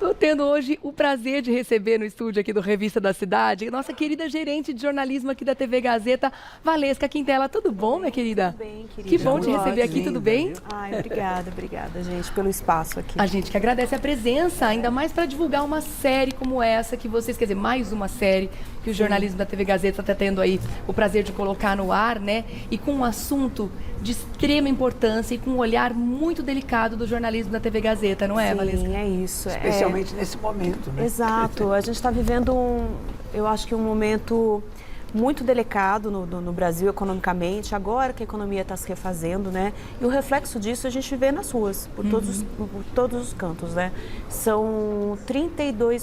Estou tendo hoje o prazer de receber no estúdio aqui do Revista da Cidade nossa querida gerente de jornalismo aqui da TV Gazeta, Valesca Quintela. Tudo bom, minha querida? Tudo bem, querida. Que bom te receber aqui, tudo bem? Ai, obrigada, gente, pelo espaço aqui. A gente que agradece a presença, ainda mais para divulgar uma série como essa que vocês, quer dizer, mais uma série que o jornalismo da TV Gazeta está tendo aí o prazer de colocar no ar, né? E com um assunto de extrema importância e com um olhar muito delicado do jornalismo da TV Gazeta, não é, Valesca? Sim, é isso. Especialmente nesse momento, né? Exato. A gente está vivendo eu acho que um momento muito delicado no Brasil economicamente, agora que a economia está se refazendo, né? E o reflexo disso a gente vê nas ruas, por todos os cantos, né? São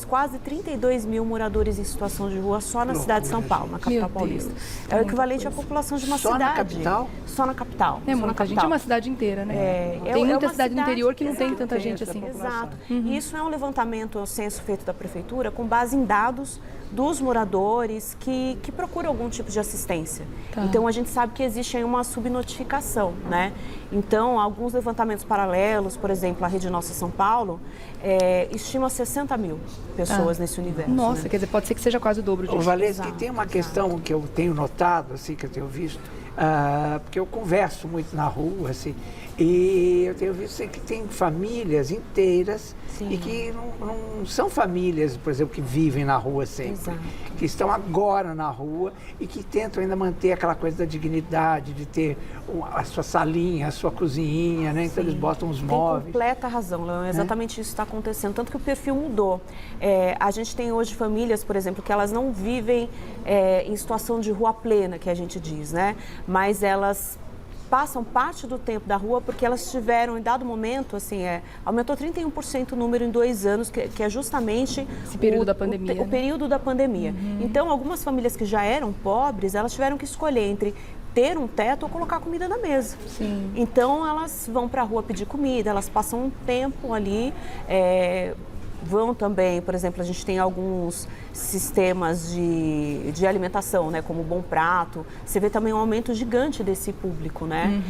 quase 32 mil moradores em situação de rua só na cidade de São Paulo, na capital paulista. É o equivalente à população de uma cidade. Só na capital? Só na capital. É muita gente, é uma cidade inteira, né? Tem muita cidade no interior que não tem tanta gente assim. Exato. E isso é um levantamento, um censo feito da prefeitura com base em dados dos moradores que procuram algum tipo de assistência. Tá. Então, a gente sabe que existe aí uma subnotificação, né? Então, alguns levantamentos paralelos, por exemplo, a Rede Nossa São Paulo, estima 60 mil pessoas nesse universo. Nossa, né? quer dizer, pode ser que seja quase o dobro disso. O Valesca, tem uma questão que eu tenho notado, assim, que eu tenho visto, porque eu converso muito na rua, assim, e eu tenho visto que tem famílias inteiras e que não são famílias, por exemplo, que vivem na rua sempre, Exato. que estão agora na rua e que tentam ainda manter aquela coisa da dignidade, de ter a sua salinha, a sua cozinhinha, né? Então eles botam os móveis. Tem completa razão, Leão. Exatamente isso está acontecendo. Tanto que o perfil mudou. A gente tem hoje famílias, por exemplo, que elas não vivem em situação de rua plena, que a gente diz, né? Mas elas passam parte do tempo da rua porque elas tiveram, em dado momento, assim, aumentou 31% o número em 2 anos, que é justamente esse período da pandemia. O período da pandemia. Então, algumas famílias que já eram pobres, elas tiveram que escolher entre ter um teto ou colocar comida na mesa. Sim. Então, elas vão para a rua pedir comida, elas passam um tempo ali, vão também, por exemplo, a gente tem alguns sistemas de alimentação, né, como o Bom Prato. Você vê também um aumento gigante desse público, né?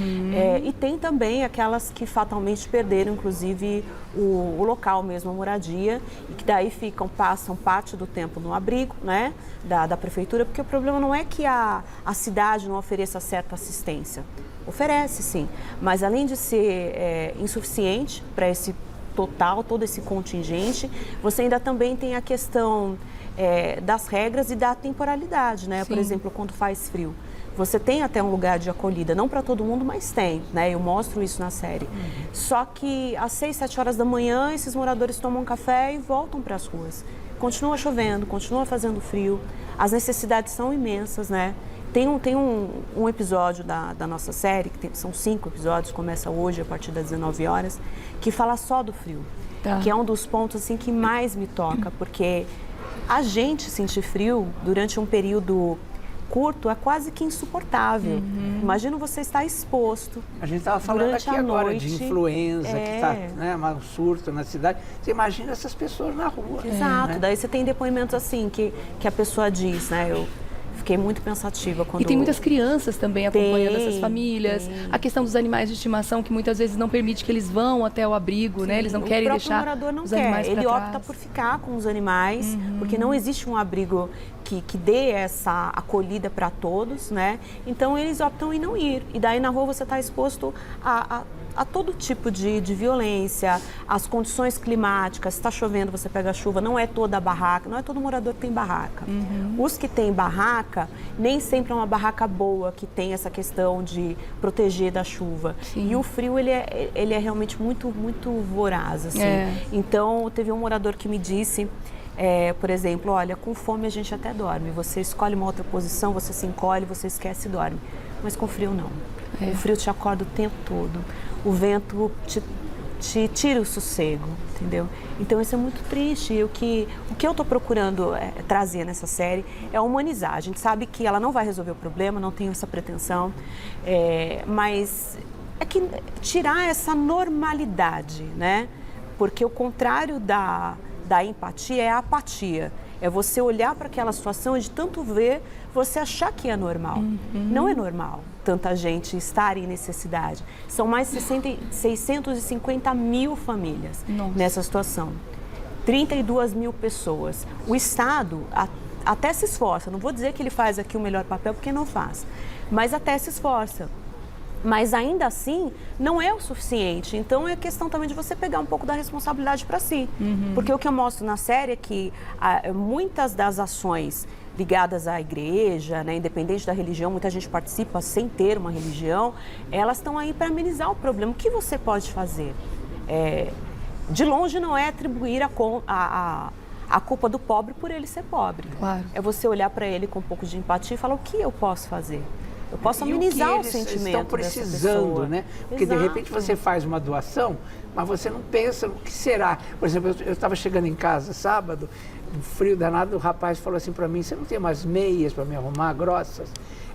E tem também aquelas que fatalmente perderam, inclusive, o local mesmo, a moradia, e que daí passam parte do tempo no abrigo, né, da prefeitura, porque o problema não é que a cidade não ofereça certa assistência. Oferece, sim, mas além de ser insuficiente para esse total, todo esse contingente, você ainda também tem a questão das regras e da temporalidade, né? Sim. Por exemplo, quando faz frio. Você tem até um lugar de acolhida, não para todo mundo, mas tem, né? Eu mostro isso na série. Só que às 6, 7 horas da manhã, esses moradores tomam café e voltam para as ruas. Continua chovendo, continua fazendo frio, as necessidades são imensas, né? Tem um episódio da nossa série, são 5 episódios, começa hoje a partir das 19 horas, que fala só do frio, que é um dos pontos assim, que mais me toca, porque a gente sentir frio durante um período curto é quase que insuportável. Imagina você estar exposto. A gente estava falando aqui agora de influenza, que está, né, um surto na cidade. Você imagina essas pessoas na rua. Exato, né? Daí você tem depoimentos assim, que a pessoa diz, né, eu fiquei muito pensativa quando... E tem muitas crianças também acompanhando essas famílias. Tem. A questão dos animais de estimação, que muitas vezes não permite que eles vão até o abrigo, né? Eles não querem deixar O morador não os quer, animais ele pra opta trás. por ficar com os animais, porque não existe um abrigo que dê essa acolhida para todos, né? Então eles optam em não ir. E daí na rua você está exposto a todo tipo de violência, as condições climáticas. Se está chovendo, você pega a chuva, não é toda a barraca, não é todo morador que tem barraca. Os que têm barraca, nem sempre é uma barraca boa, que tem essa questão de proteger da chuva. Sim. E o frio, ele é realmente muito, muito voraz, assim. Então, teve um morador que me disse, por exemplo, olha, com fome a gente até dorme. Você escolhe uma outra posição, você se encolhe, você esquece e dorme. Mas com frio, não. O frio te acorda o tempo todo. O vento te tira o sossego, entendeu? Então isso é muito triste. E o que eu estou procurando trazer nessa série é humanizar. A gente sabe que ela não vai resolver o problema, não tenho essa pretensão, mas é que tirar essa normalidade, né? Porque o contrário da empatia é a apatia. É você olhar para aquela situação e de tanto ver, você achar que é normal. Não é normal tanta gente estar em necessidade. São mais de 650 mil famílias nessa situação. 32 mil pessoas. O Estado até se esforça, não vou dizer que ele faz aqui o melhor papel, porque não faz, mas até se esforça. Mas ainda assim, não é o suficiente. Então é questão também de você pegar um pouco da responsabilidade para si. Porque o que eu mostro na série é que muitas das ações ligadas à igreja, né, independente da religião, muita gente participa sem ter uma religião, elas estão aí para amenizar o problema. O que você pode fazer? De longe não é atribuir a culpa do pobre por ele ser pobre. Claro. É você olhar para ele com um pouco de empatia e falar: o que eu posso fazer? Eu posso amenizar o sentimento estão precisando, né? Porque Exato. de repente você faz uma doação, mas você não pensa no que será. Por exemplo, eu estava chegando em casa sábado, um frio danado, o rapaz falou assim para mim: você não tem umas meias para me arrumar, grossas?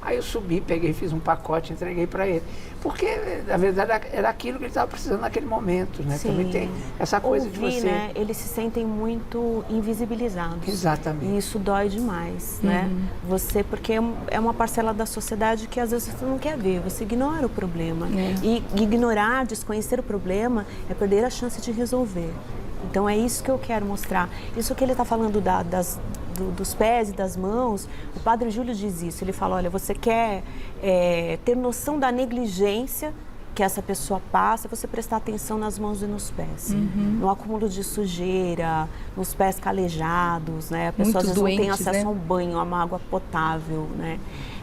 Aí eu subi, peguei, fiz um pacote, entreguei para ele. Porque, na verdade, era aquilo que ele estava precisando naquele momento, né? Sim. Também tem essa coisa de você... né? Eles se sentem muito invisibilizados. Exatamente. E isso dói demais, né? Você, porque é uma parcela da sociedade que às vezes você não quer ver, você ignora o problema. E ignorar, desconhecer o problema é perder a chance de resolver. Então é isso que eu quero mostrar. Isso que ele está falando dos pés e das mãos, o Padre Júlio diz isso. Ele fala: olha, você quer ter noção da negligência que essa pessoa passa, você prestar atenção nas mãos e nos pés. No acúmulo de sujeira, nos pés calejados, né? A pessoa às vezes não tem acesso a um banho, a uma água potável, né?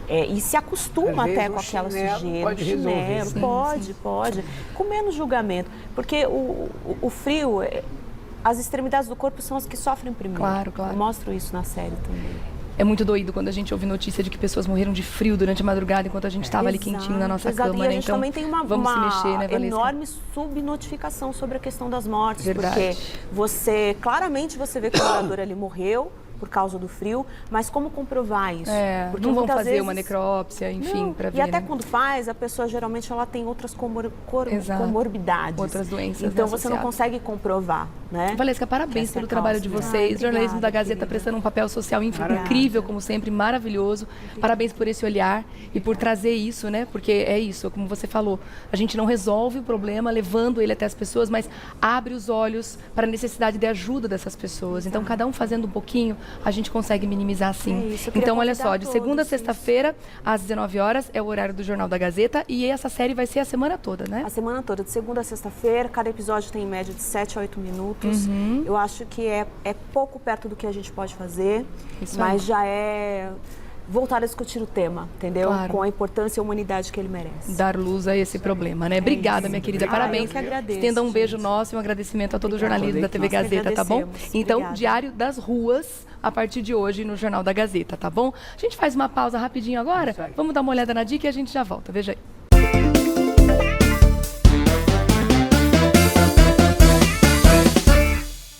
E se acostuma até com aquela sujeira. Pode resolver. Pode. Com menos julgamento. Porque o frio... As extremidades do corpo são as que sofrem primeiro. Claro. Eu mostro isso na série também. É muito doído quando a gente ouve notícia de que pessoas morreram de frio durante a madrugada enquanto a gente estava ali quentinho na nossa cama. E a gente então, também tem uma se mexer, né, Valesca? enorme subnotificação sobre a questão das mortes. Verdade. Porque claramente você vê que o morador ali morreu por causa do frio, mas como comprovar isso? Porque não vão muitas fazer vezes... uma necrópsia, enfim, para ver. E até né? quando faz, a pessoa geralmente ela tem outras comorbidades. Outras doenças. Então você não consegue comprovar, né? Valesca, parabéns pelo trabalho de vocês. O jornalismo da Gazeta prestando um papel social incrível, como sempre, maravilhoso. Parabéns por esse olhar e por trazer isso, né? Porque é isso, como você falou, a gente não resolve o problema levando ele até as pessoas, mas abre os olhos para a necessidade de ajuda dessas pessoas. Então, cada um fazendo um pouquinho, a gente consegue minimizar sim. Então, olha só, de segunda a sexta-feira, às 19 horas, é o horário do Jornal da Gazeta e essa série vai ser a semana toda, né? A semana toda, de segunda a sexta-feira, cada episódio tem em média de 7 a 8 minutos. Eu acho que é pouco perto do que a gente pode fazer, mas já é voltar a discutir o tema, entendeu? Claro. Com a importância e a humanidade que ele merece. Dar luz a esse problema, né? Obrigada, minha querida. Parabéns. Eu que agradeço. Estenda um beijo nosso e um agradecimento a todo o jornalismo da TV Gazeta, tá bom? Então, Obrigada. Diário das Ruas, a partir de hoje no Jornal da Gazeta, tá bom? A gente faz uma pausa rapidinho agora? Vamos dar uma olhada na dica e a gente já volta. Veja aí.